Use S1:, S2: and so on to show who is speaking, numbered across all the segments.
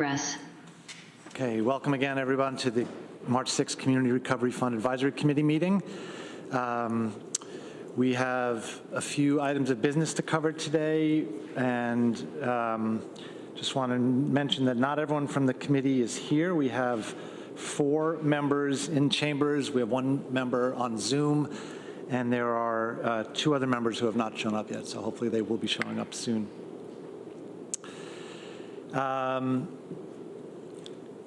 S1: Press.
S2: Okay, welcome again, everyone, to the March 6th Community Recovery Fund Advisory Committee meeting. We have a few items of business to cover today, and just want to mention that not everyone from the committee is here. We have 4 members in chambers. We have 1 member on Zoom, and there are 2 other members who have not shown up yet, so hopefully they will be showing up soon.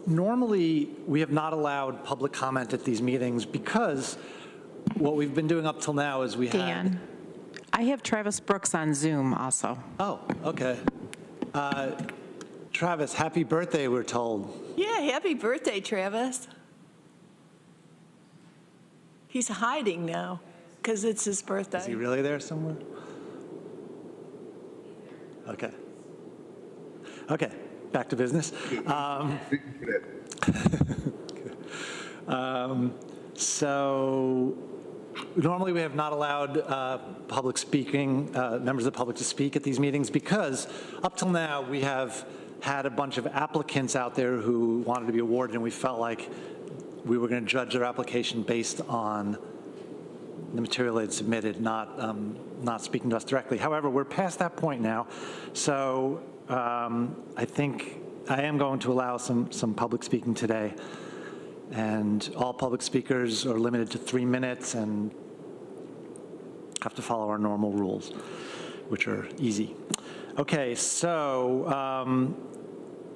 S2: Normally, we have not allowed public comment at these meetings because what we've been doing up till now is
S3: Dan, I have Travis Brooks on Zoom also.
S2: Oh, okay. Travis, happy birthday, we're told.
S4: Yeah, happy birthday, Travis. He's hiding now because it's his birthday.
S2: Is he really there somewhere? Okay. Okay, back to business. So normally we have not allowed public speaking, members of the public to speak at these meetings because up till now we have had a bunch of applicants out there who wanted to be awarded, and we felt like we were going to judge their application based on the material they'd submitted, not speaking to us directly. However, we're past that point now, so I think I am going to allow some public speaking today, and all public speakers are limited to 3 minutes and have to follow our normal rules, which are easy. Okay, so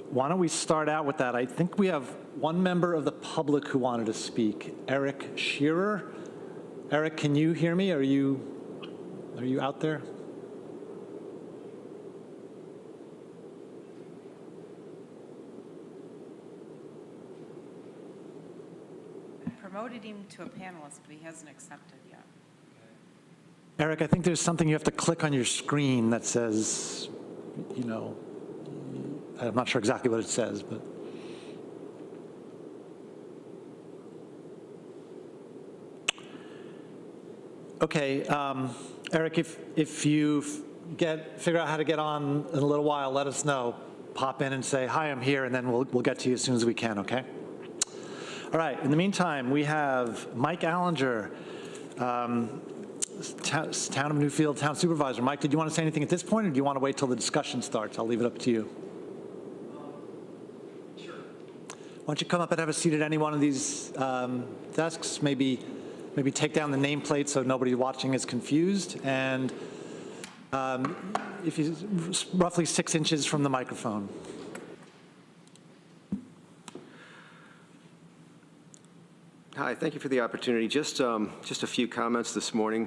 S2: why don't we start out with that? I think we have 1 member of the public who wanted to speak, Eric Shearer. Eric, can you hear me? Are you out there?
S3: Promoted him to a panelist, but he hasn't accepted yet.
S2: Eric, I think there's something you have to click on your screen that says, you know, I'm not sure exactly what it says, but. Okay, Eric, if you figure out how to get on in a little while, let us know. Pop in and say, hi, I'm here, and then we'll get to you as soon as we can, okay? All right, in the meantime, we have Mike Allinger, Town of Newfield Town Supervisor. Mike, did you want to say anything at this point, or do you want to wait till the discussion starts? I'll leave it up to you.
S5: Sure.
S2: Why don't you come up and have a seat at any one of these desks, maybe take down the nameplate so nobody watching is confused, and if you roughly 6 inches from the microphone.
S5: Hi, thank you for the opportunity. Just a few comments this morning.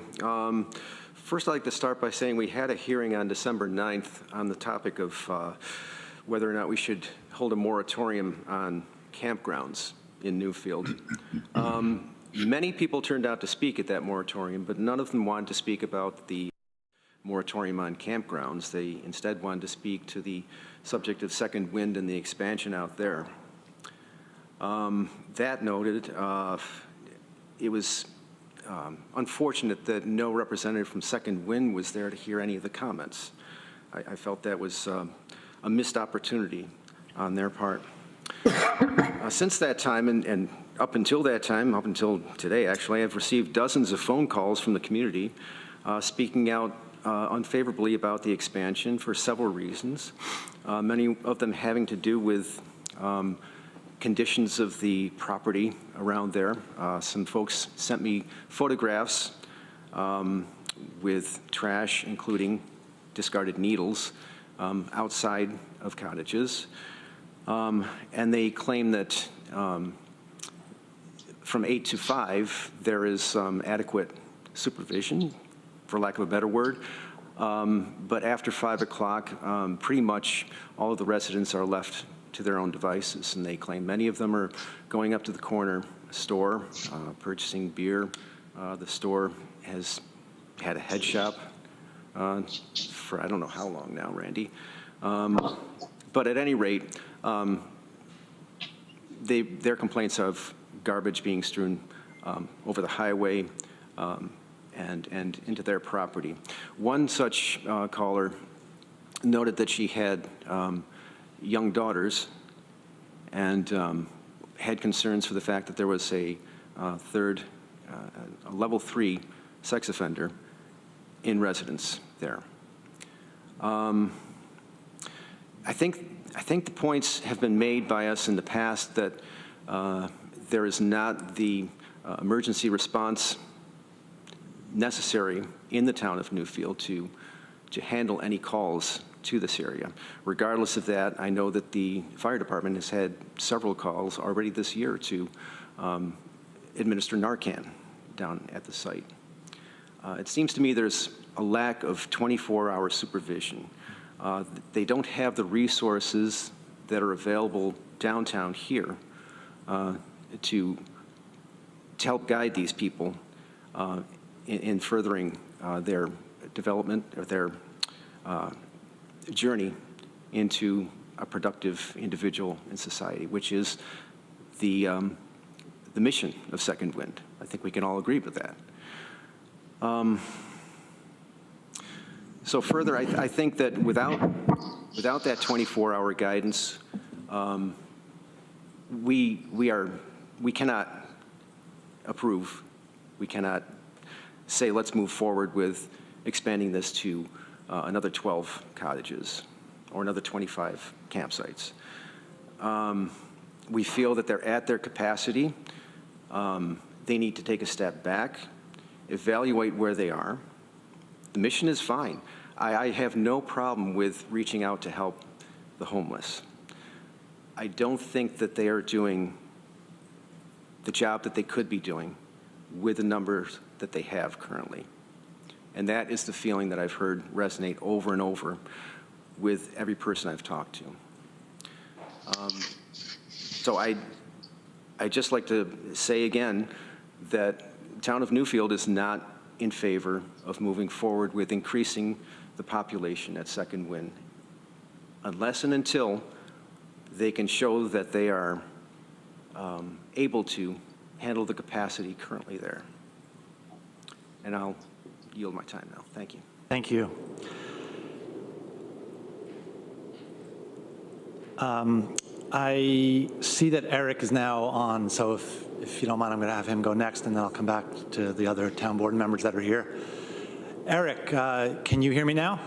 S5: First, I'd like to start by saying we had a hearing on December 9th on the topic of whether or not we should hold a moratorium on campgrounds in Newfield. Many people turned out to speak at that moratorium, but none of them wanted to speak about the moratorium on campgrounds. They instead wanted to speak to the subject of second wind and the expansion out there. That noted, it was unfortunate that no representative from Second Wind was there to hear any of the comments. I felt that was a missed opportunity on their part. Since that time, and up until that time, up until today actually, I've received dozens of phone calls from the community speaking out unfavorably about the expansion for several reasons, many of them having to do with conditions of the property around there. Some folks sent me photographs with trash, including discarded needles, outside of cottages. And they claim that from 8 to 5, there is adequate supervision, for lack of a better word. But after 5 o'clock, pretty much all of the residents are left to their own devices, and they claim many of them are going up to the corner store, purchasing beer. The store has had a head shop for I don't know how long now, Randy. But at any rate, their complaints of garbage being strewn over the highway and into their property. One such caller noted that she had young daughters and had concerns for the fact that there was a level 3 sex offender in residence there. I think the points have been made by us in the past that there is not the emergency response necessary in the town of Newfield to handle any calls to this area. Regardless of that, I know that the fire department has had several calls already this year to administer Narcan down at the site. It seems to me there's a lack of 24-hour supervision. They don't have the resources that are available downtown here to help guide these people in furthering their development or their journey into a productive individual in society, which is the mission of Second Wind. I think we can all agree with that. So further, I think that without that 24-hour guidance, we cannot approve. We cannot say, let's move forward with expanding this to another 12 cottages or another 25 campsites. We feel that they're at their capacity. They need to take a step back, evaluate where they are. The mission is fine. I have no problem with reaching out to help the homeless. I don't think that they are doing the job that they could be doing with the numbers that they have currently. And that is the feeling that I've heard resonate over and over with every person I've talked to. So I'd just like to say again that the town of Newfield is not in favor of moving forward with increasing the population at Second Wind unless and until they can show that they are able to handle the capacity currently there. And I'll yield my time now. Thank you.
S2: Thank you. I see that Eric is now on, so if you don't mind, I'm going to have him go next, and then I'll come back to the other town board members that are here. Eric, can you hear me now?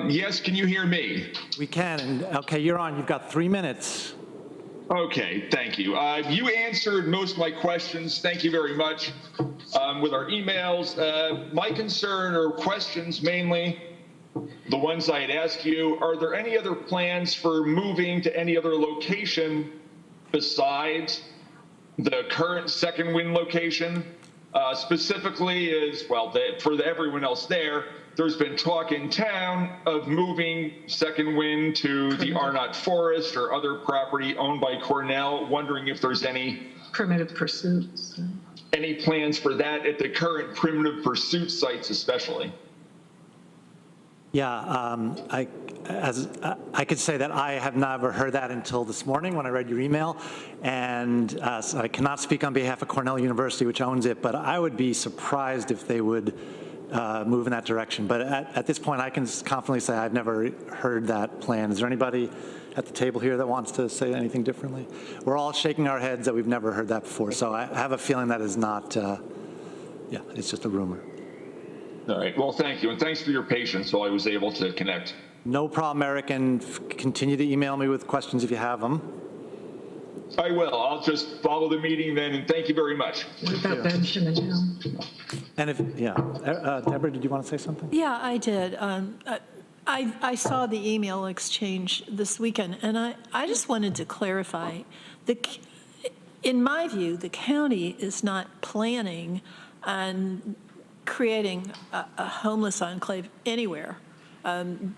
S1: Yes, can you hear me?
S2: We can, and okay, you're on. You've got 3 minutes.
S1: Okay, thank you. You answered most of my questions. Thank you very much. With our emails, my concern or questions mainly, the ones I had asked you, are there any other plans for moving to any other location besides the current Second Wind location? Specifically is, well, for everyone else there's been talk in town of moving Second Wind to the Arnott Forest or other property owned by Cornell, wondering if there's any
S6: primitive pursuits.
S1: Any plans for that at the current primitive pursuit sites especially?
S2: Yeah, I could say that I have never heard that until this morning when I read your email, and so I cannot speak on behalf of Cornell University, which owns it, but I would be surprised if they would move in that direction. But at this point, I can confidently say I've never heard that plan. Is there anybody at the table here that wants to say anything differently? We're all shaking our heads that we've never heard that before, so I have a feeling that is not, yeah, it's just a rumor.
S1: All right, well, thank you, and thanks for your patience while I was able to connect.
S2: No problem, Eric, and continue to email me with questions if you have them.
S1: I will. I'll just follow the meeting then, and thank you very much.
S6: What about Benjamin Hill?
S2: And if, yeah, Deborah, did you want to say something?
S4: Yeah, I did. I saw the email exchange this weekend, and I just wanted to clarify. In my view, the county is not planning on creating a homeless enclave anywhere.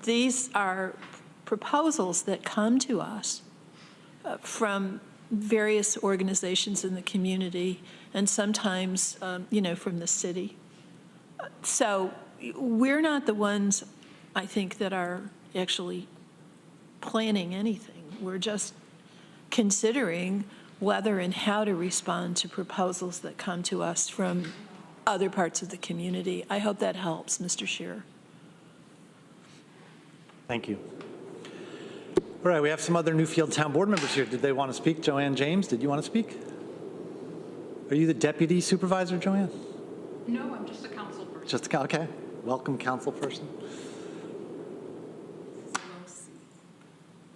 S4: These are proposals that come to us from various organizations in the community and sometimes, from the city. So we're not the ones, I think, that are actually planning anything. We're just considering whether and how to respond to proposals that come to us from other parts of the community. I hope that helps, Mr. Shearer.
S2: Thank you. All right, we have some other Newfield Town Board members here. Did they want to speak? Joanne James, did you want to speak? Are you the deputy supervisor, Joanne?
S7: No, I'm just a council person.
S2: Just, okay. Welcome, council person.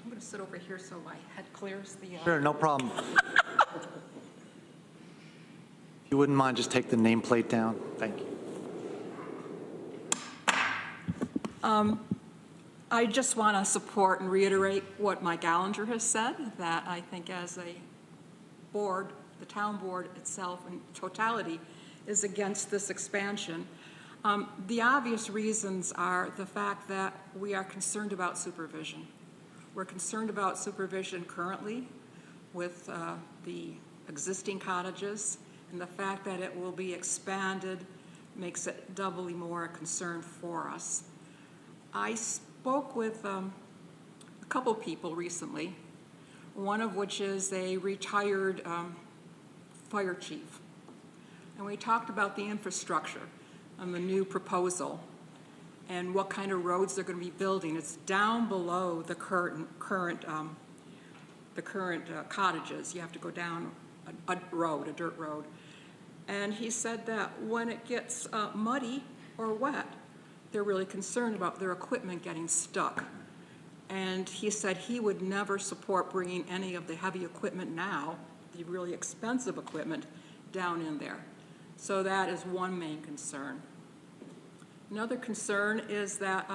S7: I'm going to sit over here so my head clears the...
S2: Sure, no problem. If you wouldn't mind, just take the nameplate down. Thank you.
S7: I just want to support and reiterate what Mike Gallinger has said, that I think as a board, the town board itself in totality is against this expansion. The obvious reasons are the fact that we are concerned about supervision. We're concerned about supervision currently with the existing cottages, and the fact that it will be expanded makes it doubly more a concern for us. I spoke with a couple people recently, one of which is a retired fire chief. And we talked about the infrastructure on the new proposal and what kind of roads they're going to be building. It's down below the current cottages. You have to go down a dirt road. And he said that when it gets muddy or wet, they're really concerned about their equipment getting stuck. And he said he would never support bringing any of the heavy equipment now, the really expensive equipment, down in there. So that is one main concern. Another concern is that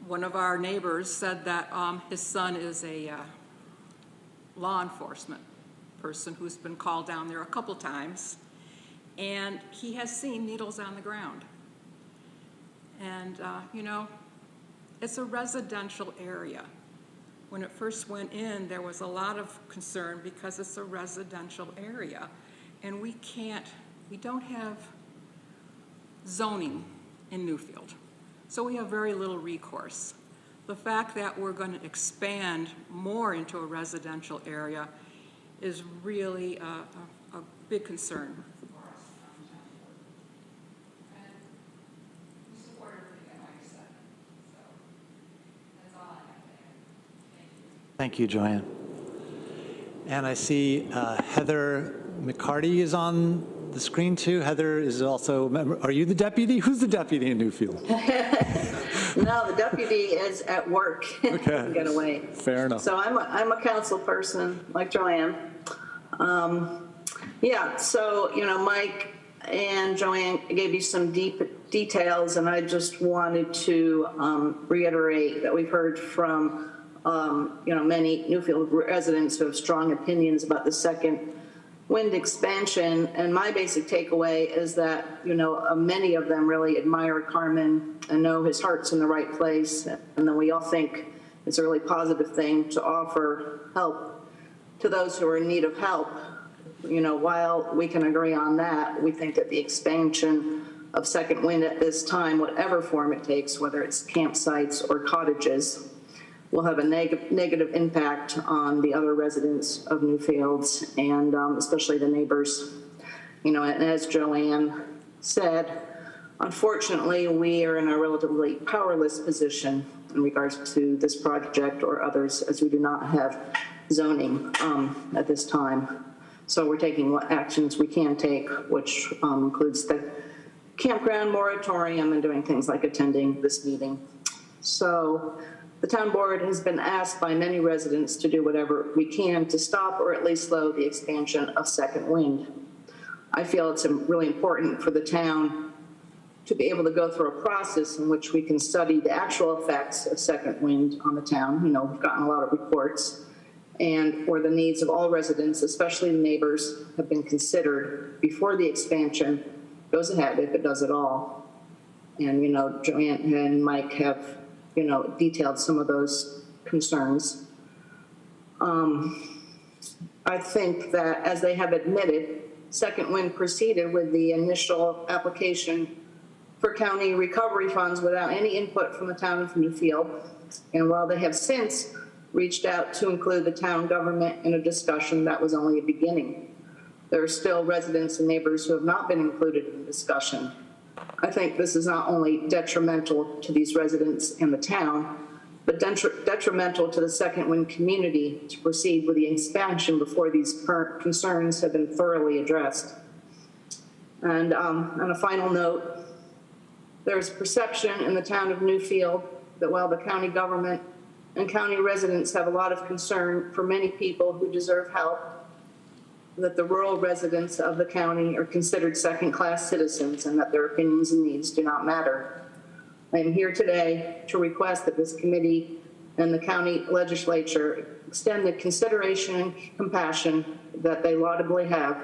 S7: one of our neighbors said that his son is a law enforcement person who's been called down there a couple times, and he has seen needles on the ground. And, you know, it's a residential area. When it first went in, there was a lot of concern because it's a residential area. And we don't have zoning in Newfield. So we have very little recourse. The fact that we're going to expand more into a residential area is really a big concern.
S2: Thank you, Joanne. And I see Heather McCarty is on the screen too. Heather is also, are you the deputy? Who's the deputy in Newfield?
S6: No, the deputy is at work.
S2: Okay.
S6: Get away.
S2: Fair enough.
S6: So I'm a council person like Joanne. Yeah, so, you know, Mike and Joanne gave you some deep details, and I just wanted to reiterate that we've heard from you know, many Newfield residents who have strong opinions about the second wind expansion. And my basic takeaway is that, you know, many of them really admire Carmen and know his heart's in the right place. And then we all think it's a really positive thing to offer help to those who are in need of help. You know, while we can agree on that, we think that the expansion of second wind at this time, whatever form it takes, whether it's campsites or cottages, will have a negative impact on the other residents of Newfields and especially the neighbors. You know, and as Joanne said, unfortunately, we are in a relatively powerless position in regards to this project or others, as we do not have zoning at this time. So we're taking what actions we can take, which includes the campground moratorium and doing things like attending this meeting. So the town board has been asked by many residents to do whatever we can to stop or at least slow the expansion of second wind. I feel it's really important for the town to be able to go through a process in which we can study the actual effects of second wind on the town. You know, we've gotten a lot of reports, and where the needs of all residents, especially the neighbors, have been considered before the expansion goes ahead, if it does at all. And, you know, Joanne and Mike have, you know, detailed some of those concerns. I think that, as they have admitted, second wind proceeded with the initial application for county recovery funds without any input from the town of Newfield. And while they have since reached out to include the town government in a discussion, that was only a beginning. There are still residents and neighbors who have not been included in the discussion. I think this is not only detrimental to these residents in the town, but detrimental to the second wind community to proceed with the expansion before these current concerns have been thoroughly addressed. And on a final note, there's perception in the town of Newfield that while the county government and county residents have a lot of concern for many people who deserve help, that the rural residents of the county are considered second-class citizens and that their opinions and needs do not matter. I am here today to request that this committee and the county legislature extend the consideration and compassion that they laudably have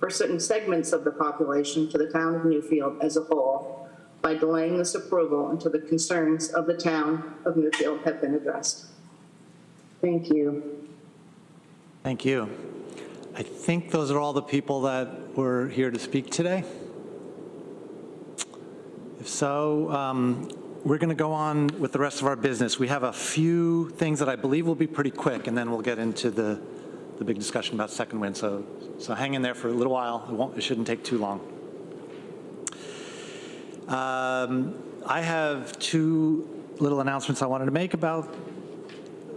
S6: for certain segments of the population to the town of Newfield as a whole by delaying this approval until the concerns of the town of Newfield have been addressed. Thank you.
S2: Thank you. I think those are all the people that were here to speak today. If so, we're going to go on with the rest of our business. We have a few things that I believe will be pretty quick, and then we'll get into the big discussion about second wind. So hang in there for a little while. It shouldn't take too long. I have two little announcements I wanted to make about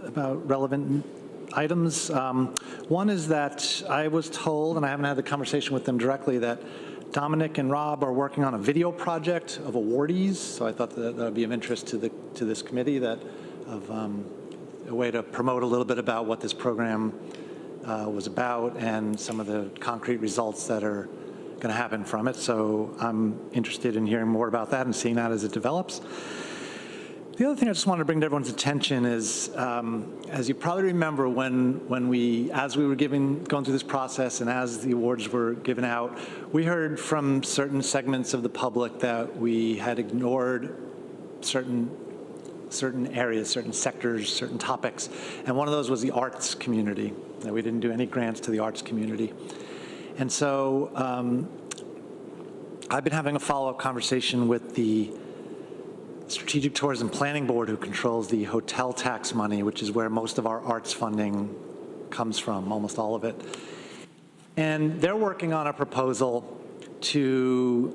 S2: relevant items. One is that I was told, and I haven't had the conversation with them directly, that Dominic and Rob are working on a video project of awardees. So I thought that would be of interest to this committee, that of a way to promote a little bit about what this program was about and some of the concrete results that are going to happen from it. So I'm interested in hearing more about that and seeing that as it develops. The other thing I just wanted to bring to everyone's attention is, as you probably remember, as we were going through this process and as the awards were given out, we heard from certain segments of the public that we had ignored certain areas, certain sectors, certain topics, and one of those was the arts community, that we didn't do any grants to the arts community. And so I've been having a follow-up conversation with the Strategic Tourism Planning Board, who controls the hotel tax money, which is where most of our arts funding comes from, almost all of it. And they're working on a proposal to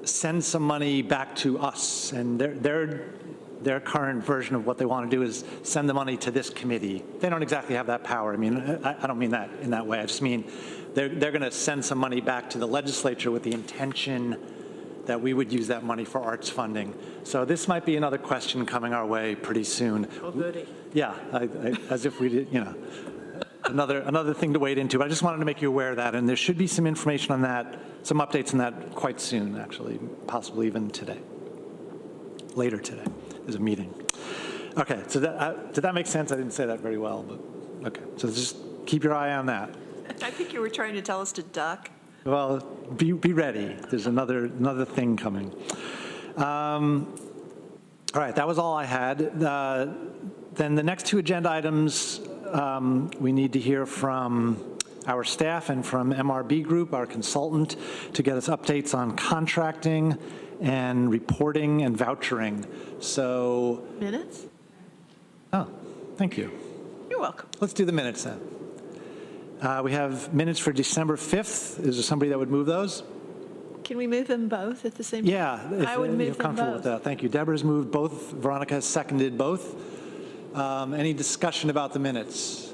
S2: send some money back to us. And their current version of what they want to do is send the money to this committee. They don't exactly have that power. I mean, I don't mean that in that way. I just mean they're going to send some money back to the legislature with the intention that we would use that money for arts funding. So this might be another question coming our way pretty soon.
S4: Oh, goody.
S2: Yeah, as if we did, another thing to wade into. But I just wanted to make you aware of that, and there should be some information on that, some updates on that quite soon, actually, possibly even today. Later today, there's a meeting. Okay, so did that make sense? I didn't say that very well, but okay. So just keep your eye on that.
S4: I think you were trying to tell us to duck.
S2: Well, be ready. There's another thing coming. All right, that was all I had. Then the next two agenda items, we need to hear from our staff and from MRB Group, our consultant, to get us updates on contracting and reporting and vouchering. So.
S4: Minutes?
S2: Oh, thank you.
S4: You're welcome.
S2: Let's do the minutes then. We have minutes for December 5th. Is there somebody that would move those?
S4: Can we move them both at the same time?
S2: Yeah, if
S4: I would
S2: you're
S4: move them
S2: comfortable with
S4: both.
S2: that. Thank you. Deborah's moved both. Veronica has seconded both. Any discussion about the minutes?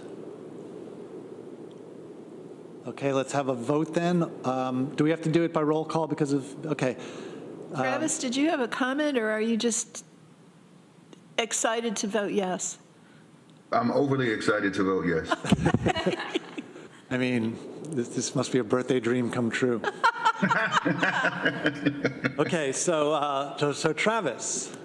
S2: Okay, let's have a vote then. Do we have to do it by roll call because of, okay.
S4: Travis, did you have a comment, or are you just excited to vote yes?
S8: I'm overly excited to vote yes.
S2: I mean, this must be a birthday dream come true. Okay, so Travis,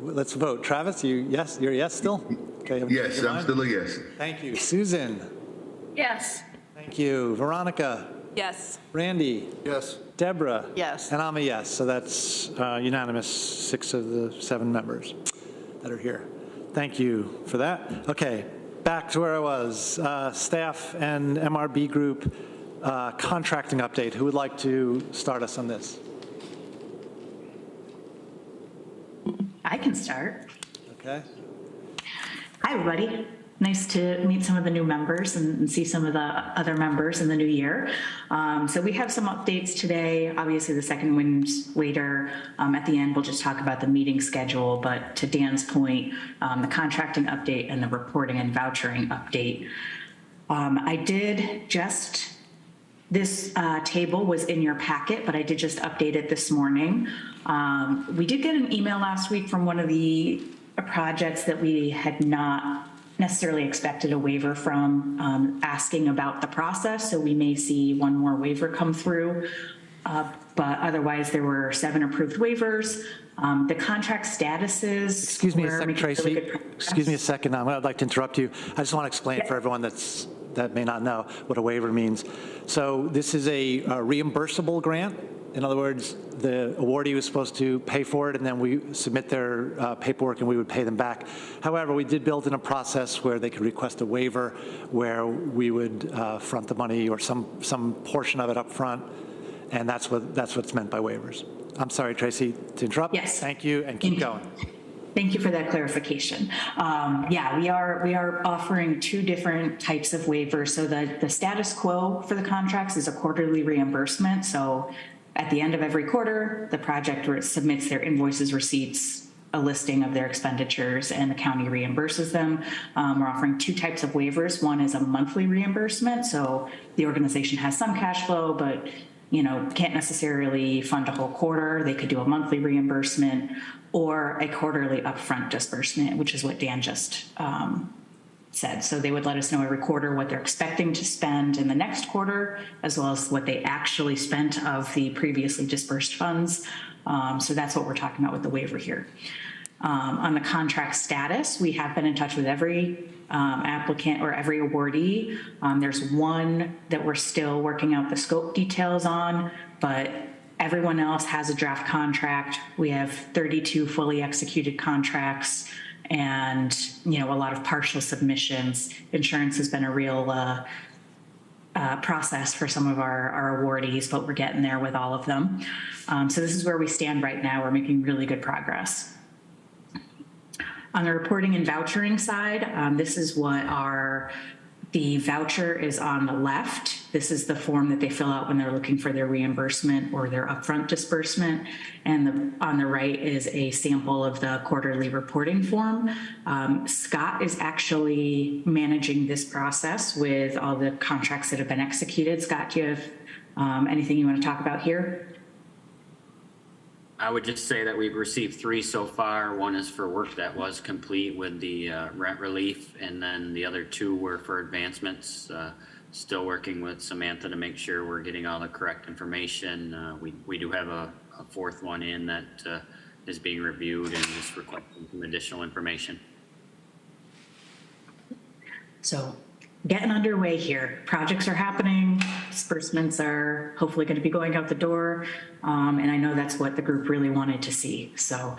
S2: let's vote. Travis, yes, you're a yes still? Okay.
S8: Yes, I'm still a yes.
S2: Thank you. Susan?
S6: Yes.
S2: Thank you. Veronica?
S7: Yes.
S2: Randy?
S5: Yes.
S2: Deborah?
S4: Yes.
S2: And I'm a yes, so that's unanimous, 6 of the 7 members that are here. Thank you for that. Okay, back to where I was. Staff and MRB Group contracting update. Who would like to start us on this?
S9: I can start.
S2: Okay.
S9: Hi, everybody. nice to meet some of the new members and see some of the other members in the new year. So we have some updates today. Obviously, the second wind's later. At the end, we'll just talk about the meeting schedule. But to Dan's point, the contracting update and the reporting and vouchering update. I did just, this table was in your packet, but I did just update it this morning. We did get an email last week from one of the projects that we had not necessarily expected a waiver from, asking about the process. So we may see one more waiver come through. But otherwise, there were 7 approved waivers. The contract statuses.
S2: Excuse me a second, Tracy. Excuse me a second. I'd like to interrupt you. I just want to explain for everyone that may not know what a waiver means. So this is a reimbursable grant. In other words, the awardee was supposed to pay for it, and then we submit their paperwork and we would pay them back. However, we did build in a process where they could request a waiver where we would front the money or some portion of it up front, and that's what's meant by waivers. I'm sorry, Tracy, to interrupt.
S9: Yes.
S2: Thank you, and keep going.
S9: Thank you for that clarification. Yeah, we are offering 2 different types of waivers. So the status quo for the contracts is a quarterly reimbursement. So at the end of every quarter, the project submits their invoices, receipts, a listing of their expenditures, and the county reimburses them. We're offering 2 types of waivers. One is a monthly reimbursement. So the organization has some cash flow, but can't necessarily fund a whole quarter. They could do a monthly reimbursement or a quarterly upfront disbursement, which is what Dan just said. So they would let us know every quarter what they're expecting to spend in the next quarter, as well as what they actually spent of the previously dispersed funds. So that's what we're talking about with the waiver here. On the contract status, we have been in touch with every applicant or every awardee. There's one that we're still working out the scope details on, but everyone else has a draft contract. We have 32 fully executed contracts and, a lot of partial submissions. Insurance has been a real process for some of our awardees, but we're getting there with all of them. So this is where we stand right now. We're making really good progress. On the reporting and vouchering side, this is what the voucher is on the left. This is the form that they fill out when they're looking for their reimbursement or their upfront disbursement. And on the right is a sample of the quarterly reporting form. Scott is actually managing this process with all the contracts that have been executed. Scott, do you have anything you want to talk about here?
S10: I would just say that we've received 3 so far. One is for work that was complete with the rent relief, and then the other 2 were for advancements. Still working with Samantha to make sure we're getting all the correct information. We do have a 4th one in that is being reviewed and just requesting some additional information.
S9: So getting underway here. Projects are happening. Disbursements are hopefully going to be going out the door. And I know that's what the group really wanted to see. So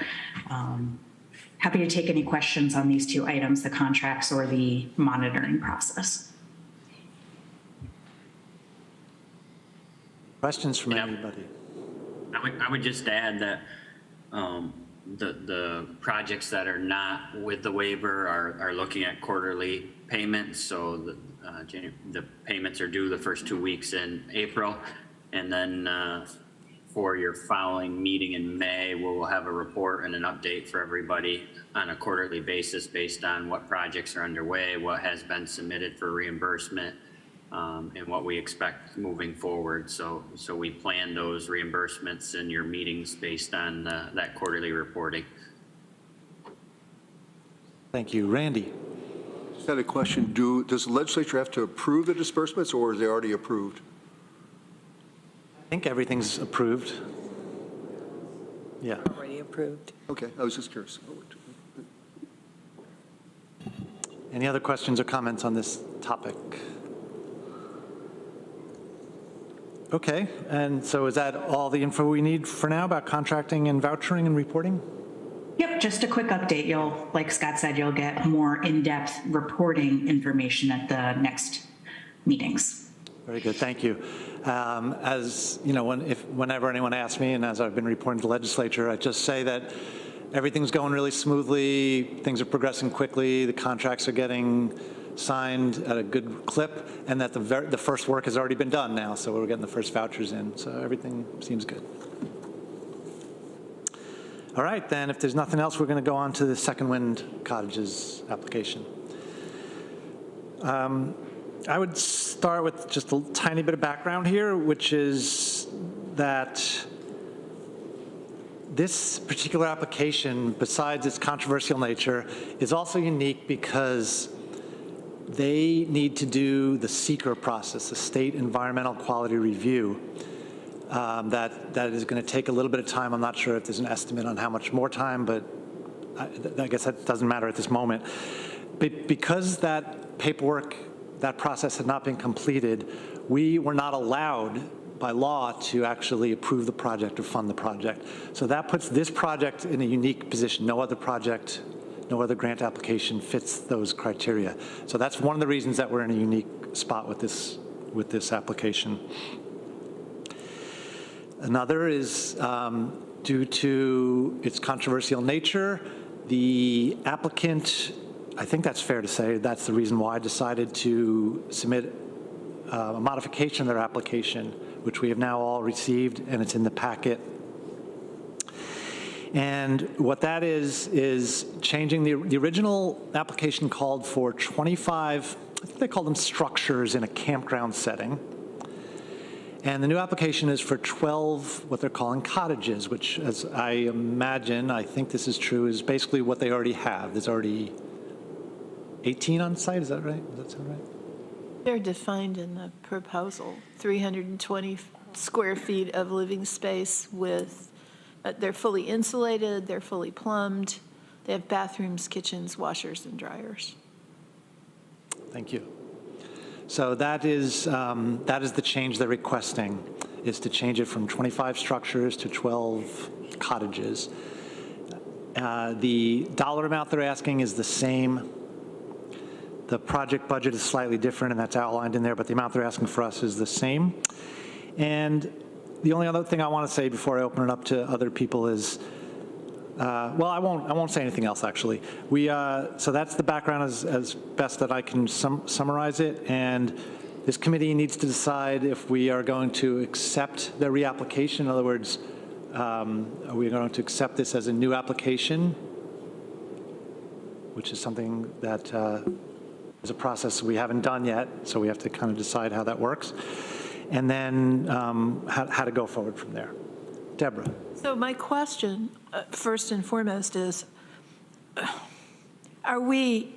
S9: happy to take any questions on these 2 items, the contracts or the monitoring process.
S2: Questions from anybody?
S10: I would just add that the projects that are not with the waiver are looking at quarterly payments. So the payments are due the first 2 weeks in April. And then for your following meeting in May, we'll have a report and an update for everybody on a quarterly basis based on what projects are underway, what has been submitted for reimbursement, and what we expect moving forward. So we plan those reimbursements in your meetings based on that quarterly reporting.
S2: Thank you. Randy.
S11: Just had a question. Does the legislature have to approve the disbursements, or is they already approved?
S2: I think everything's approved. Yeah.
S12: Already approved.
S11: Okay, I was just curious.
S2: Any other questions or comments on this topic? Okay, and so is that all the info we need for now about contracting and vouchering and reporting?
S9: Yep, just a quick update. Like Scott said, you'll get more in-depth reporting information at the next meetings.
S2: Very good, thank you. As you know, whenever anyone asks me, and as I've been reporting to the legislature, I just say that everything's going really smoothly, things are progressing quickly, the contracts are getting signed at a good clip, and that the first work has already been done now, so we're getting the first vouchers in, so everything seems good. All right, then, if there's nothing else, we're going to go on to the Second Wind Cottages application. I would start with just a tiny bit of background here, which is that this particular application, besides its controversial nature, is also unique because they need to do the SEQR process, the State Environmental Quality Review. That is going to take a little bit of time. I'm not sure if there's an estimate on how much more time, but I guess that doesn't matter at this moment. But because that paperwork, that process had not been completed, we were not allowed by law to actually approve the project or fund the project. So that puts this project in a unique position. No other project, no other grant application fits those criteria. So that's one of the reasons that we're in a unique spot with this application. Another is due to its controversial nature, the applicant, I think that's fair to say, that's the reason why I decided to submit a modification of their application, which we have now all received, and it's in the packet. And what that is changing the original application called for 25, I think they call them structures in a campground setting. And the new application is for 12, what they're calling cottages, which, as I imagine, I think this is true, is basically what they already have. There's already 18 on site, is that right? Does that sound right?
S4: They're defined in the proposal, 320 square feet of living space with, they're fully insulated, they're fully plumbed, they have bathrooms, kitchens, washers, and dryers.
S2: Thank you. So that is the change they're requesting, is to change it from 25 structures to 12 cottages. The dollar amount they're asking is the same. The project budget is slightly different, and that's outlined in there, but the amount they're asking for us is the same. And the only other thing I want to say before I open it up to other people is, well, I won't say anything else, actually. So that's the background as best that I can summarize it, and this committee needs to decide if we are going to accept the reapplication. In other words, are we going to accept this as a new application, which is something that is a process we haven't done yet, so we have to kind of decide how that works, and then how to go forward from there. Deborah.
S4: So my question, first and foremost, is, are we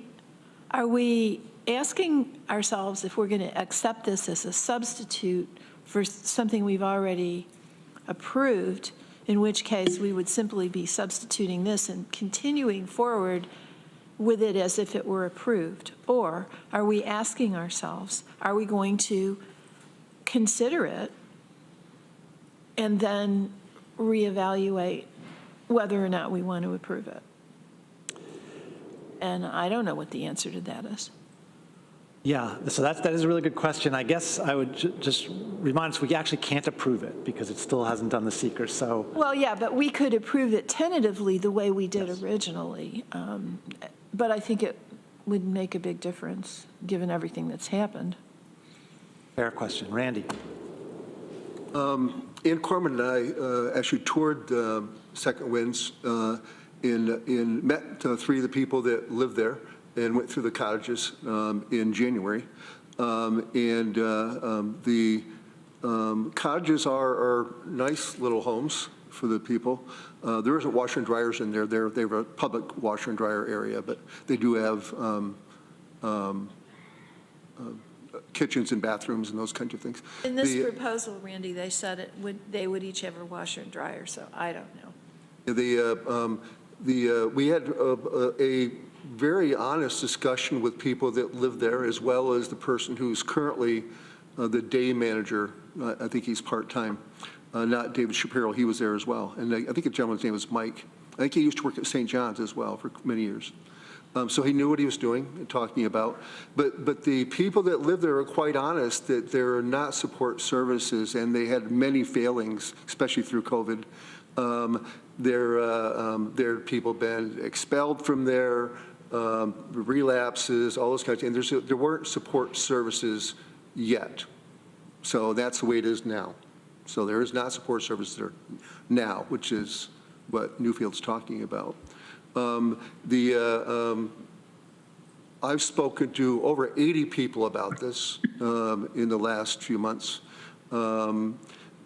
S4: asking ourselves if we're going to accept this as a substitute for something we've already approved, in which case we would simply be substituting this and continuing forward with it as if it were approved? Or are we asking ourselves, are we going to consider it and then reevaluate whether or not we want to approve it? And I don't know what the answer to that is.
S2: Yeah, so that is a really good question. I guess I would just remind us we actually can't approve it because it still hasn't done the SEQR, so.
S4: Well, yeah, but we could approve it tentatively the way we did originally. But I think it would make a big difference given everything that's happened.
S2: Fair question. Randy.
S11: Ann Corman and I actually toured Second Winds and met three of the people that live there and went through the cottages in January. The cottages are nice little homes for the people. There isn't washer and dryers in there. They have a public washer and dryer area, but they do have kitchens and bathrooms and those kinds of things.
S4: In this proposal, Randy, they said they would each have a washer and dryer, so I don't know.
S11: We had a very honest discussion with people that live there, as well as the person who's currently the day manager. I think he's part-time, not David Shapiro. He was there as well. And I think the gentleman's name was Mike. I think he used to work at St. John's as well for many years. So he knew what he was doing and talking about. But the people that live there are quite honest that there are not support services, and they had many failings, especially through COVID. There are people been expelled from there, relapses, all those kinds of things. And there weren't support services yet. So that's the way it is now. So there is not support services there now, which is what Newfield's talking about. I've spoken to over 80 people about this in the last few months, and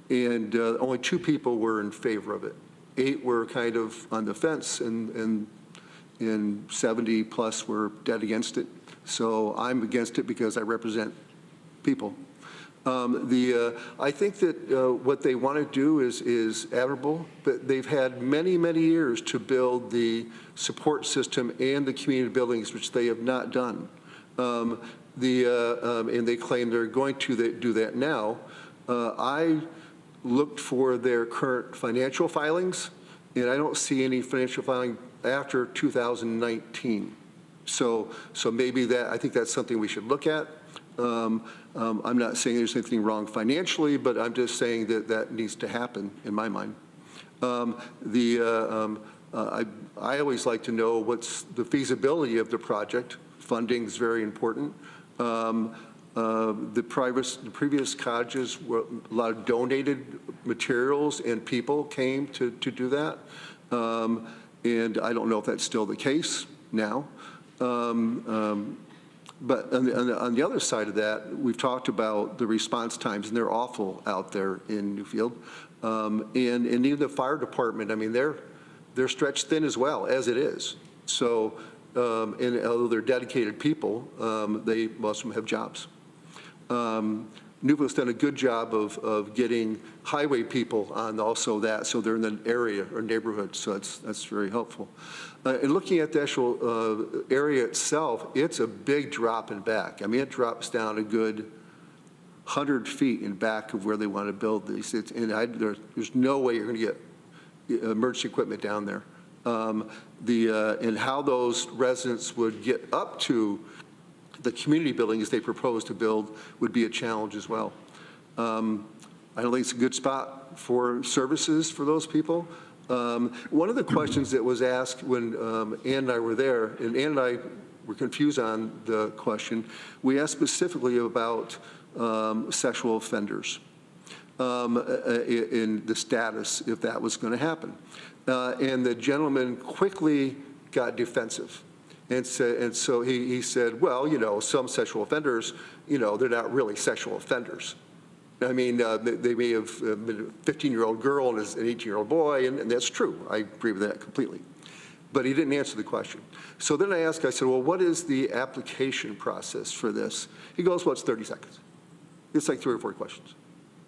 S11: only 2 people were in favor of it. 8 were kind of on the fence, and 70 plus were dead against it. So I'm against it because I represent people. I think that what they want to do is admirable, but they've had many, many years to build the support system and the community buildings, which they have not done. And they claim they're going to do that now. I looked for their current financial filings, and I don't see any financial filing after 2019. So maybe I think that's something we should look at. I'm not saying there's anything wrong financially, but I'm just saying that needs to happen in my mind. I always like to know what's the feasibility of the project. Funding is very important. The previous cottages were a lot of donated materials, and people came to do that. And I don't know if that's still the case now. But on the other side of that, we've talked about the response times, and they're awful out there in Newfield. And even the fire department, I mean, they're stretched thin as well, as it is. So, and although they're dedicated people, most of them have jobs. Newfield's done a good job of getting highway people on also that, so they're in an area or neighborhood, so that's very helpful. And looking at the actual area itself, it's a big drop in back. I mean, it drops down a good 100 feet in back of where they want to build these. There's no way you're going to get emergency equipment down there. And how those residents would get up to the community buildings they propose to build would be a challenge as well. I don't think it's a good spot for services for those people. One of the questions that was asked when Ann and I were there, and Ann and I were confused on the question, we asked specifically about sexual offenders in the status if that was going to happen. And the gentleman quickly got defensive. And so he said, well, you know, some sexual offenders, you know, they're not really sexual offenders. I mean, they may have been a 15-year-old girl and an 18-year-old boy, and that's true. I agree with that completely. But he didn't answer the question. So then I said, well, what is the application process for this? He goes, well, it's 30 seconds. It's like 3 or 4 questions.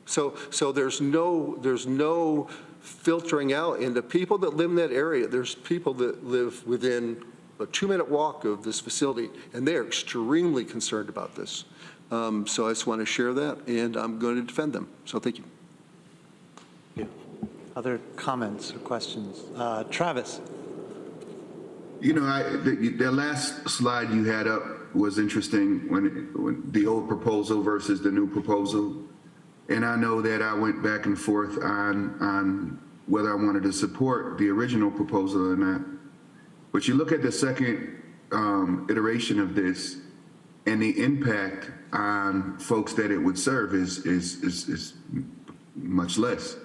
S11: So there's no filtering out. And the people that live in that area, there's people that live within a 2-minute walk of this facility, and they're extremely concerned about this. So I just want to share that, and I'm going to defend them. So thank you.
S2: Thank you. Other comments or questions? Travis.
S8: You know, the last slide you had up was interesting when the old proposal versus the new proposal. And I know that I went back and forth on whether I wanted to support the original proposal or not. But you look at the second iteration of this, and the impact on folks that it would serve is much less.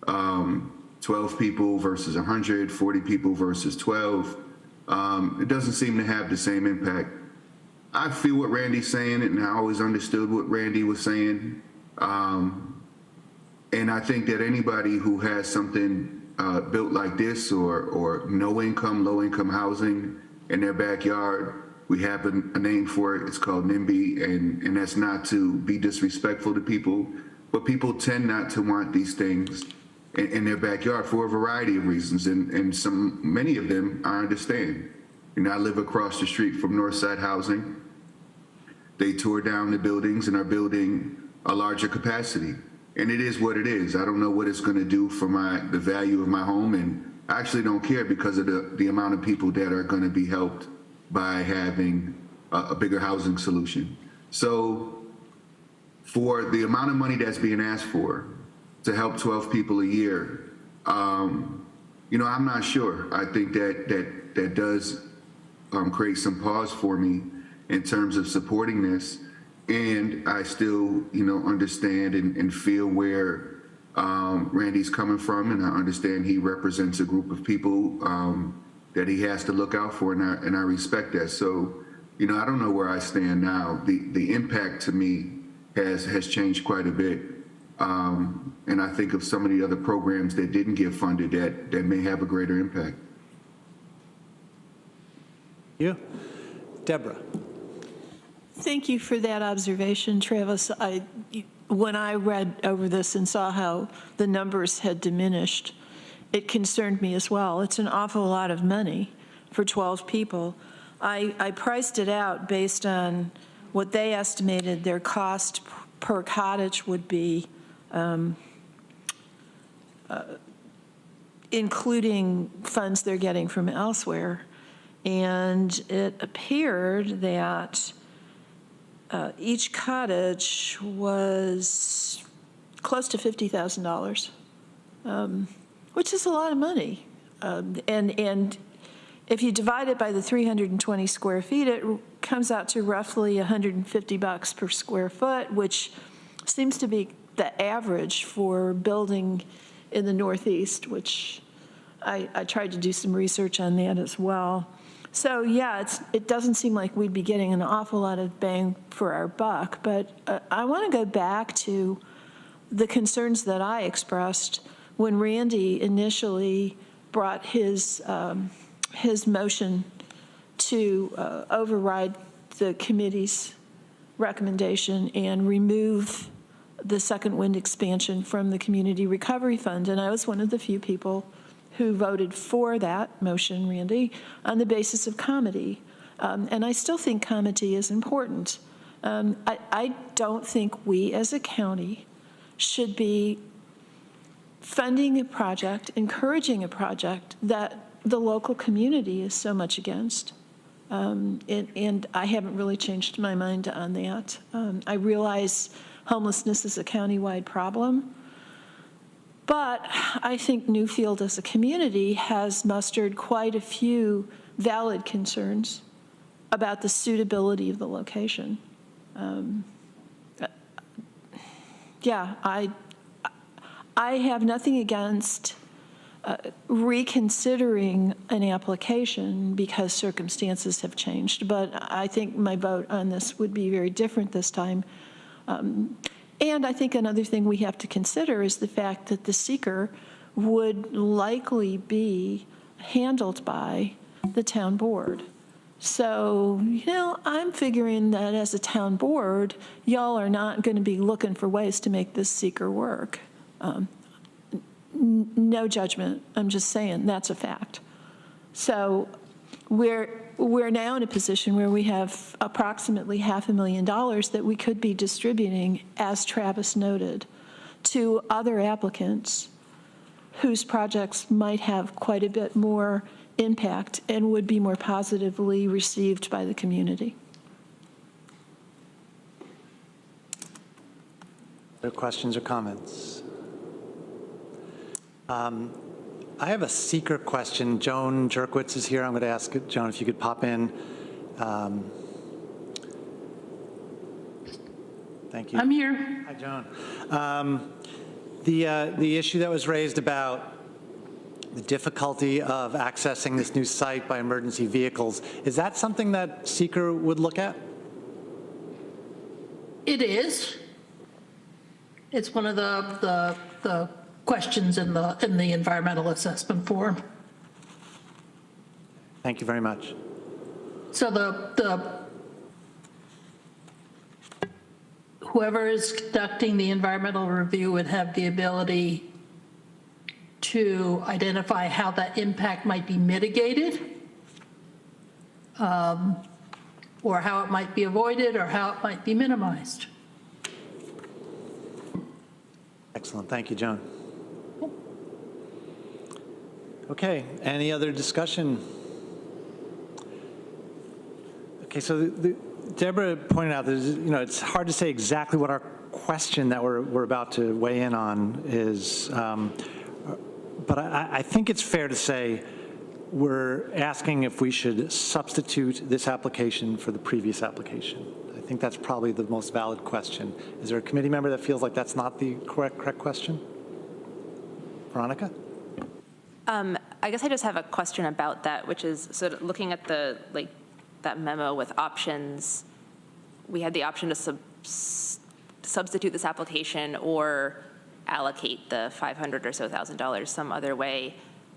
S8: 12 people versus 100, 40 people versus 12. It doesn't seem to have the same impact. I feel what Randy's saying, and I always understood what Randy was saying. And I think that anybody who has something built like this or no income, low income housing in their backyard, we have a name for it. It's called NIMBY, and that's not to be disrespectful to people, but people tend not to want these things in their backyard for a variety of reasons, and many of them I understand. I live across the street from Northside Housing. They tore down the buildings and are building a larger capacity, and it is what it is. I don't know what it's going to do for the value of my home, and I actually don't care because of the amount of people that are going to be helped by having a bigger housing solution. So for the amount of money that's being asked for to help 12 people a year, I'm not sure. I think that does create some pause for me in terms of supporting this. And I still, understand and feel where Randy's coming from, and I understand he represents a group of people that he has to look out for, and I respect that. So, I don't know where I stand now. The impact to me has changed quite a bit. And I think of some of the other programs that didn't get funded that may have a greater impact.
S2: You, Deborah.
S4: Thank you for that observation, Travis. When I read over this and saw how the numbers had diminished, it concerned me as well. It's an awful lot of money for 12 people. I priced it out based on what they estimated their cost per cottage would be, including funds they're getting from elsewhere. And it appeared that each cottage was close to $50,000, which is a lot of money. And if you divide it by the 320 square feet, it comes out to roughly $150 per square foot, which seems to be the average for building in the Northeast, which I tried to do some research on that as well. So yeah, it doesn't seem like we'd be getting an awful lot of bang for our buck, but I want to go back to the concerns that I expressed when Randy initially brought his motion to override the committee's recommendation and remove the second wind expansion from the Community Recovery Fund. And I was one of the few people who voted for that motion, Randy, on the basis of comity. And I still think comity is important. I don't think we as a county should be funding a project, encouraging a project that the local community is so much against. And I haven't really changed my mind on that. I realize homelessness is a countywide problem, but I think Newfield as a community has mustered quite a few valid concerns about the suitability of the location. Yeah, I have nothing against reconsidering an application because circumstances have changed, but I think my vote on this would be very different this time. And I think another thing we have to consider is the fact that the seeker would likely be handled by the town board. So, I'm figuring that as a town board, y'all are not going to be looking for ways to make this seeker work. No judgment. I'm just saying that's a fact. So we're now in a position where we have approximately $500,000 that we could be distributing, as Travis noted, to other applicants whose projects might have quite a bit more impact and would be more positively received by the community.
S2: Other questions or comments? I have a seeker question. Joan Jerkwitz is here. I'm going to ask Joan if you could pop in. Thank you.
S12: I'm here.
S2: Hi, Joan. The issue that was raised about the difficulty of accessing this new site by emergency vehicles, is that something that seeker would look at?
S12: It is. It's one of the questions in the environmental assessment form.
S2: Thank you very much.
S12: So whoever is conducting the environmental review would have the ability to identify how that impact might be mitigated, or how it might be avoided, or how it might be minimized.
S2: Excellent. Thank you, Joan. Okay, any other discussion? Okay, so Deborah pointed out that it's hard to say exactly what our question that we're about to weigh in on is, But I think it's fair to say we're asking if we should substitute this application for the previous application. I think that's probably the most valid question. Is there a committee member that feels like that's not the correct question? Veronica?
S13: I guess I just have a question about that, which is, so looking at the, like, that memo with options, we had the option to substitute this application or allocate the $500,000 or so some other way.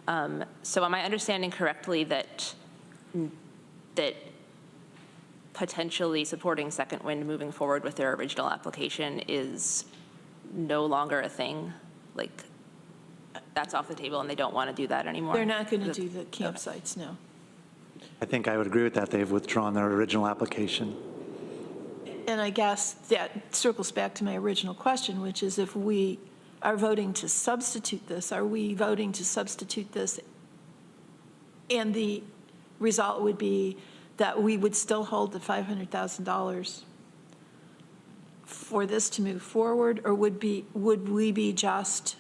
S13: So am I understanding correctly that potentially supporting Second Wind moving forward with their original application is no longer a thing? Like, that's off the table and they don't want to do that anymore?
S4: They're not going to do the campsites, no.
S2: I think I would agree with that. They've withdrawn their original application.
S4: And I guess that circles back to my original question, which is if we are voting to substitute this, are we voting to substitute this and the result would be that we would still hold the $500,000 for this to move forward, or would we be just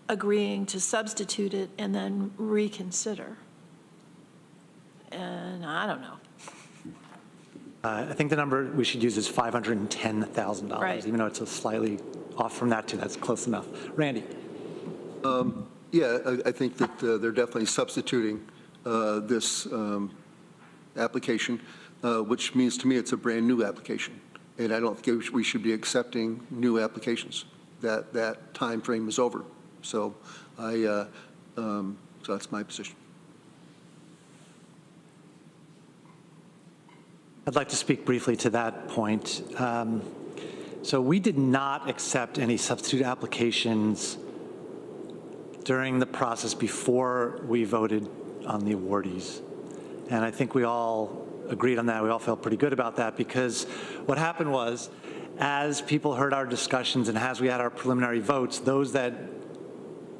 S4: agreeing to substitute it and then reconsider? And I don't know.
S2: I think the number we should use is $510,000,
S4: Right.
S2: even though it's a slightly off from that too. That's close enough. Randy?
S11: Yeah, I think that they're definitely substituting this application, which means to me it's a brand-new application. And I don't think we should be accepting new applications. That time frame is over. So so that's my position.
S2: I'd like to speak briefly to that point. So we did not accept any substitute applications during the process before we voted on the awardees. And I think we all agreed on that. We all felt pretty good about that because what happened was, as people heard our discussions and as we had our preliminary votes, those that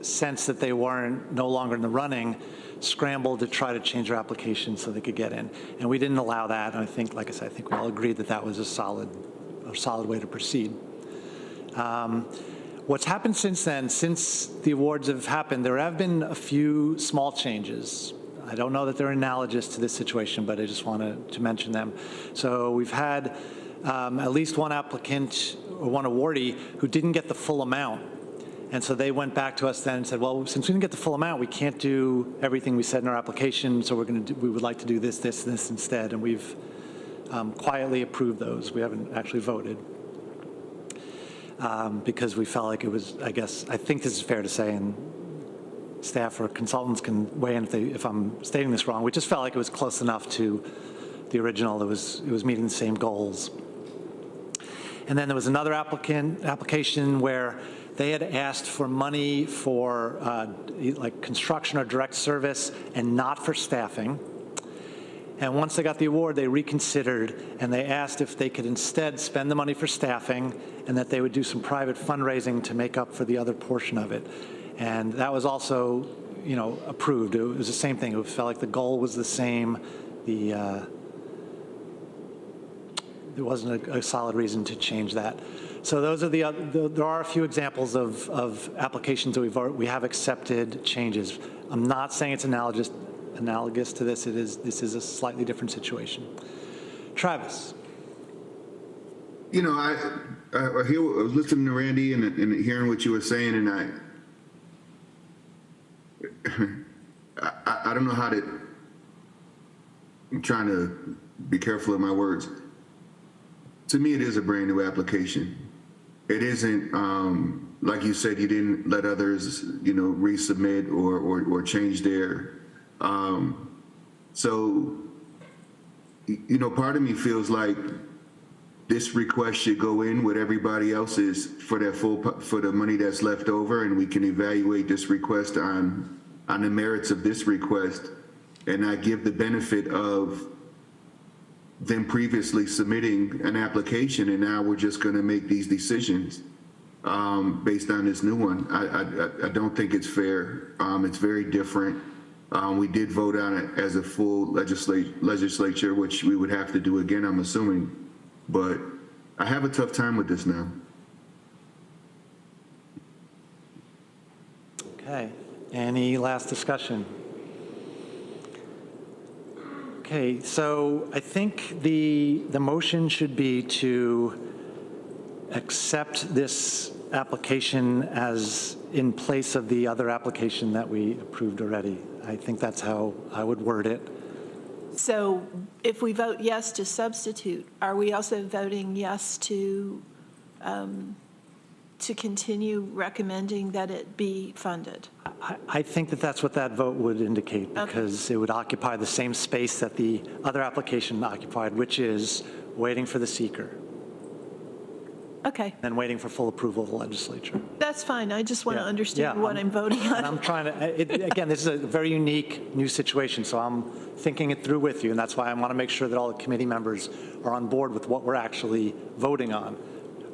S2: sensed that they weren't no longer in the running scrambled to try to change their application so they could get in. And we didn't allow that. And I think, like I said, I think we all agreed that that was a solid way to proceed. What's happened since then, since the awards have happened, there have been a few small changes. I don't know that they're analogous to this situation, but I just wanted to mention them. So we've had at least one applicant or one awardee who didn't get the full amount. And so they went back to us then and said, well, since we didn't get the full amount, we can't do everything we said in our application, so we would like to do this, this, and this instead. And we've quietly approved those. We haven't actually voted because we felt like it was, I think this is fair to say, and staff or consultants can weigh in if I'm stating this wrong. We just felt like it was close enough to the original. It was meeting the same goals. And then there was another application where they had asked for money for like construction or direct service and not for staffing. And once they got the award, they reconsidered and they asked if they could instead spend the money for staffing and that they would do some private fundraising to make up for the other portion of it. And that was also, approved. It was the same thing. It felt like the goal was the same. There wasn't a solid reason to change that. So those are there are a few examples of applications that we have accepted changes. I'm not saying it's analogous to this. This is a slightly different situation. Travis.
S8: I was listening to Randy and hearing what you were saying, and I don't know how to. I'm trying to be careful of my words. To me, it is a brand new application. It isn't, like you said, you didn't let others, resubmit or change their. So, part of me feels like this request should go in with everybody else's for the money that's left over, and we can evaluate this request on the merits of this request, and not give the benefit of them previously submitting an application, and now we're just going to make these decisions based on this new one. I don't think it's fair. It's very different. We did vote on it as a full legislature, which we would have to do again, I'm assuming. But I have a tough time with this now.
S2: Okay. Any last discussion? Okay, so I think the motion should be to accept this application as in place of the other application that we approved already. I think that's how I would word it.
S4: So if we vote yes to substitute, are we also voting yes to continue recommending that it be funded?
S2: I think that that's what that vote would indicate, because it would occupy the same space that the other application occupied, which is waiting for the seeker
S4: Okay,
S2: and waiting for full approval of the legislature.
S4: that's fine. I just want to
S2: Yeah.
S4: understand
S2: Yeah,
S4: what I'm voting on.
S2: And I'm trying to, again, this is a very unique new situation, so I'm thinking it through with you, and that's why I want to make sure that all the committee members are on board with what we're actually voting on.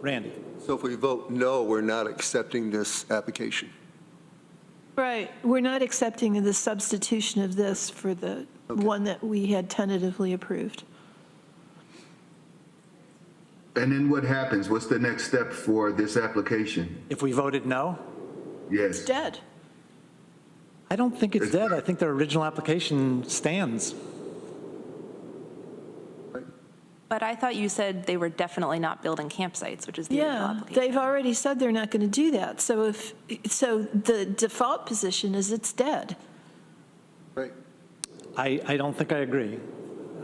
S2: Randy?
S11: So if we vote no, we're not accepting this application.
S4: Right, we're not accepting the substitution of this for the one that we had tentatively approved.
S8: And then what happens? What's the next step for this application?
S2: If we voted no?
S8: Yes.
S4: It's dead.
S2: I don't think it's dead. I think their original application stands.
S13: But I thought you said they were definitely not building campsites, which is the original
S4: Yeah,
S13: application.
S4: they've already said they're not going to do that. So the default position is it's dead.
S11: Right.
S2: I don't think I agree.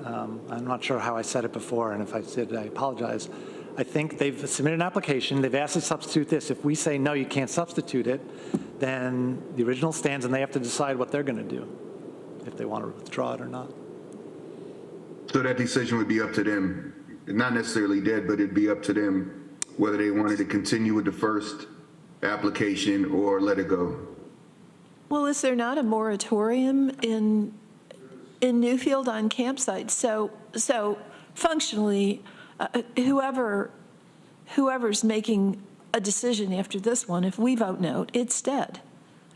S2: I'm not sure how I said it before, and if I did, I apologize. I think they've submitted an application. They've asked to substitute this. If we say, no, you can't substitute it, then the original stands, and they have to decide what they're going to do, if they want to withdraw it or not.
S8: So that decision would be up to them. Not necessarily dead, but it'd be up to them whether they wanted to continue with the first application or let it go.
S4: Well, is there not a moratorium in Newfield on campsites? So functionally, whoever's making a decision after this one, if we vote no, it's dead.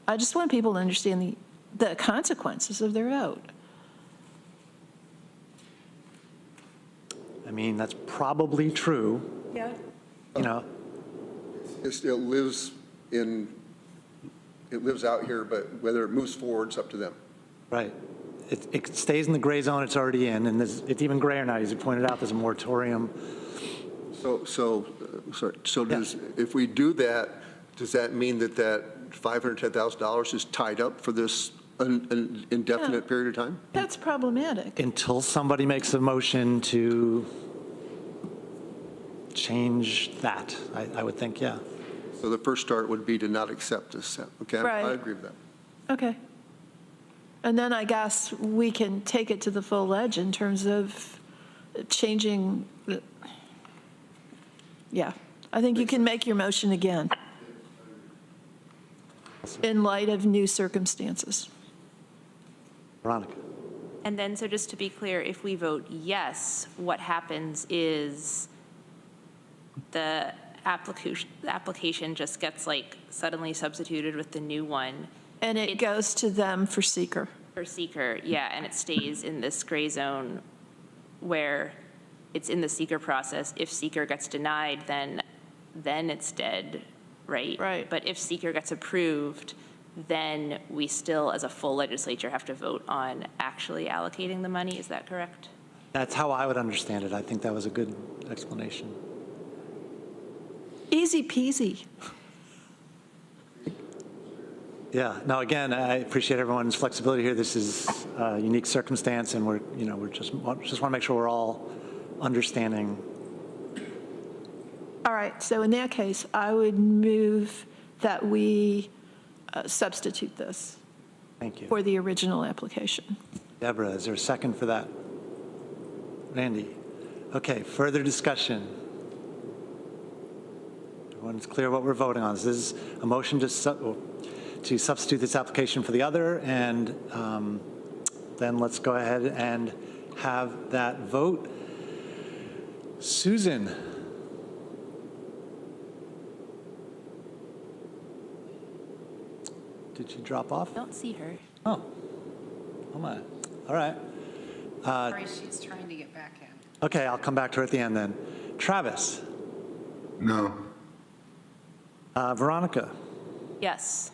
S4: I just want people to understand the consequences of their vote.
S2: I mean, that's probably true.
S4: Yeah.
S2: You know,
S11: It lives out here, but whether it moves forward, it's up to them.
S2: right. It stays in the gray zone it's already in, and it's even grayer now. As you pointed out, there's a moratorium.
S11: So if we do that, does that mean that $510,000 is tied up for this an indefinite period of time?
S4: That's problematic.
S2: Until somebody makes a motion to change that, I would think, yeah.
S11: So the first start would be to not accept this. Okay,
S4: Right.
S11: I agree with that.
S4: Okay. And then I guess we can take it to the full edge in terms of changing, yeah. I think you can make your motion again in light of new circumstances.
S2: Veronica?
S13: And then, so just to be clear, if we vote yes, what happens is the application just gets like suddenly substituted with the new one.
S4: And it goes to them for seeker.
S13: For seeker, yeah, and it stays in this gray zone where it's in the seeker process. If seeker gets denied, then it's dead, right?
S4: Right.
S13: But if seeker gets approved, then we still, as a full legislature, have to vote on actually allocating the money. Is that correct?
S2: That's how I would understand it. I think that was a good explanation.
S4: Easy peasy.
S2: Yeah, no, again, I appreciate everyone's flexibility here. This is a unique circumstance, and we just want to make sure we're all understanding.
S4: All right, so in that case, I would move that we substitute this
S2: Thank you.
S4: for the original application.
S2: Deborah, is there a second for that? Randy? Okay, further discussion. Everyone's clear what we're voting on. This is a motion to substitute this application for the other, and then let's go ahead and have that vote. Susan? Did she drop off?
S13: I don't see her.
S2: Oh my. All right.
S3: Sorry, she's trying to get back in.
S2: Okay, I'll come back to her at the end then. Travis?
S8: No.
S2: Veronica?
S13: Yes.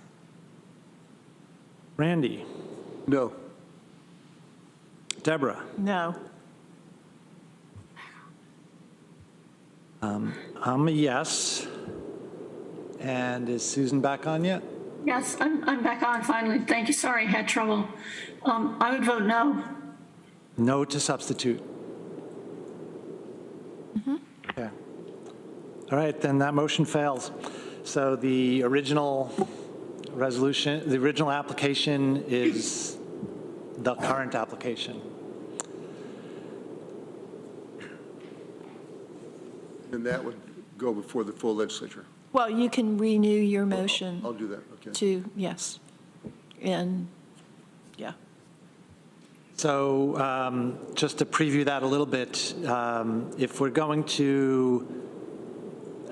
S2: Randy?
S11: No.
S2: Deborah?
S4: No.
S2: I'm a yes. And is Susan back on yet?
S14: Yes, I'm back on finally. Thank you. Sorry, I had trouble. I would vote no.
S2: No to substitute. Okay. All right, then that motion fails. So the original resolution, the original application is the current application.
S11: And that would go before the full legislature.
S4: Well, you can renew your motion
S11: I'll do that, okay.
S4: to, yes. And, yeah.
S2: So just to preview that a little bit, if we're going to,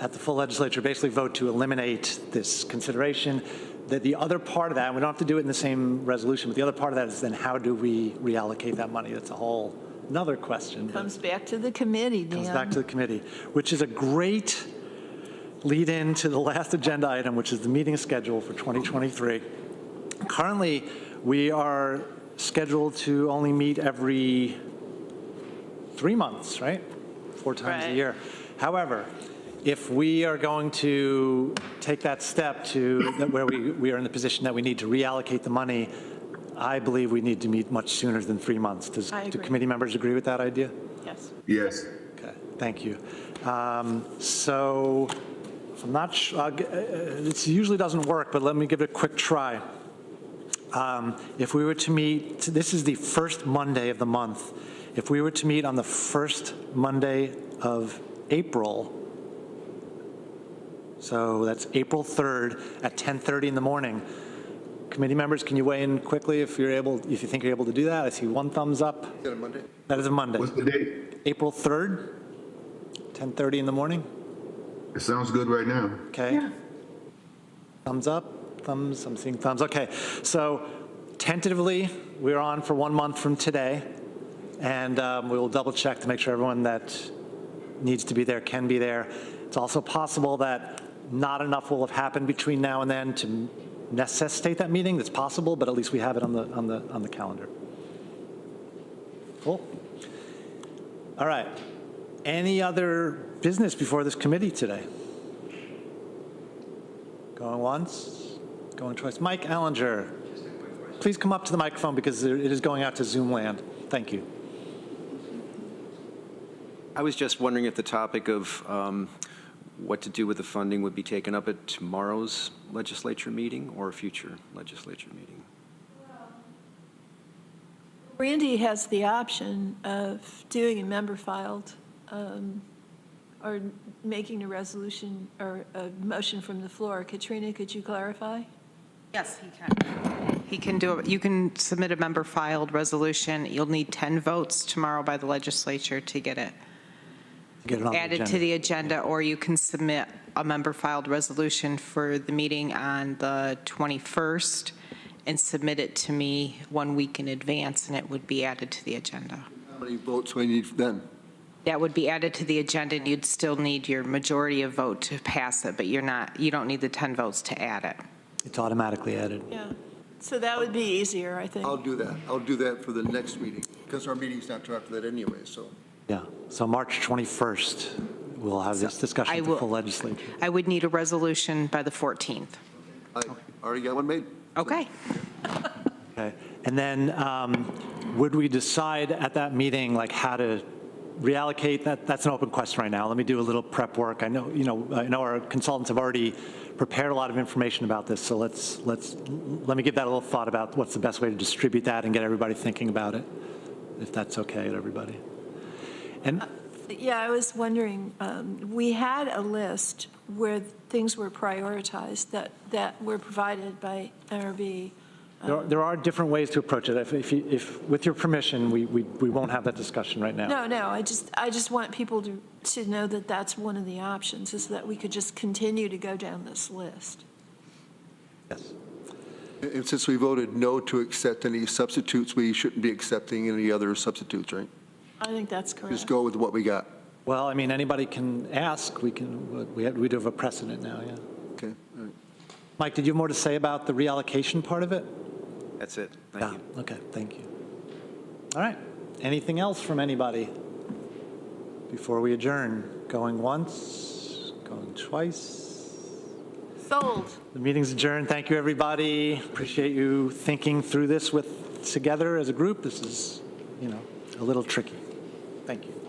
S2: at the full legislature, basically vote to eliminate this consideration, that the other part of that, and we don't have to do it in the same resolution, but the other part of that is then how do we reallocate that money? That's a whole another question.
S4: Comes back to the committee, Dan.
S2: Comes back to the committee, which is a great lead in to the last agenda item, which is the meeting schedule for 2023. Currently, we are scheduled to only meet every 3 months, right? 4 times a year. However, if we are going to take that step to where we are in the position that we need to reallocate the money, I believe we need to meet much sooner than 3 months. Do committee members agree with that idea?
S4: Yes.
S8: Yes.
S2: Okay, thank you. So I'm not sure, this usually doesn't work, but let me give it a quick try. If we were to meet, this is the first Monday of the month. If we were to meet on the first Monday of April, so that's April 3rd at 10:30 in the morning. Committee members, can you weigh in quickly if you're able, if you think you're able to do that? I see one thumbs up.
S11: Is that a Monday?
S2: That is a Monday.
S8: What's the date?
S2: April 3rd, 10:30 in the morning.
S8: It sounds good right now.
S2: Okay.
S14: Yeah.
S2: Thumbs up, thumbs, I'm seeing thumbs. Okay, so tentatively, we're on for 1 month from today, and we will double check to make sure everyone that needs to be there can be there. It's also possible that not enough will have happened between now and then to necessitate that meeting. That's possible, but at least we have it on the calendar. Cool. All right. Any other business before this committee today? Going once, going twice. Mike Allinger, please come up to the microphone because it is going out to Zoom land. Thank you.
S5: I was just wondering if the topic of what to do with the funding would be taken up at tomorrow's legislature meeting or a future legislature meeting.
S4: Randy has the option of doing a member filed or making a resolution or a motion from the floor. Katrina, could you clarify?
S3: Yes, he can. He can do it. You can submit a member filed resolution. You'll need 10 votes tomorrow by the legislature to get it added to the agenda, or you can submit a member filed resolution for the meeting on the 21st and submit it to me 1 week in advance, and it would be added to the agenda.
S11: How many votes do I need then?
S3: That would be added to the agenda, and you'd still need your majority of vote to pass it, but you don't need the 10 votes to add it.
S2: It's automatically added.
S4: Yeah. So that would be easier, I think.
S11: I'll do that. I'll do that for the next meeting, because our meeting's not till after that anyway, so.
S2: Yeah, so March 21st, we'll have this discussion with the full legislature.
S3: I would need a resolution by the 14th.
S11: I already got one made.
S3: Okay.
S2: Okay, and then would we decide at that meeting like how to reallocate that? That's an open question right now. Let me do a little prep work. I know our consultants have already prepared a lot of information about this, so let me give that a little thought about what's the best way to distribute that and get everybody thinking about it, if that's okay with everybody. And
S4: yeah, I was wondering, we had a list where things were prioritized that were provided by NRB.
S2: There are different ways to approach it. If with your permission, we won't have that discussion right now.
S4: No, I just want people to know that that's one of the options, is that we could just continue to go down this list.
S2: Yes.
S11: And since we voted no to accept any substitutes, we shouldn't be accepting any other substitutes, right?
S4: I think that's correct.
S11: Just go with what we got.
S2: Well, I mean, anybody can ask. We do have a precedent now, yeah.
S11: Okay, all right.
S2: Mike, did you have more to say about the reallocation part of it?
S5: That's it. Thank you.
S2: Okay, thank you. All right. Anything else from anybody before we adjourn? Going once, going twice.
S3: Sold.
S2: The meeting's adjourned. Thank you, everybody. Appreciate you thinking through this together as a group. This is, a little tricky. Thank you.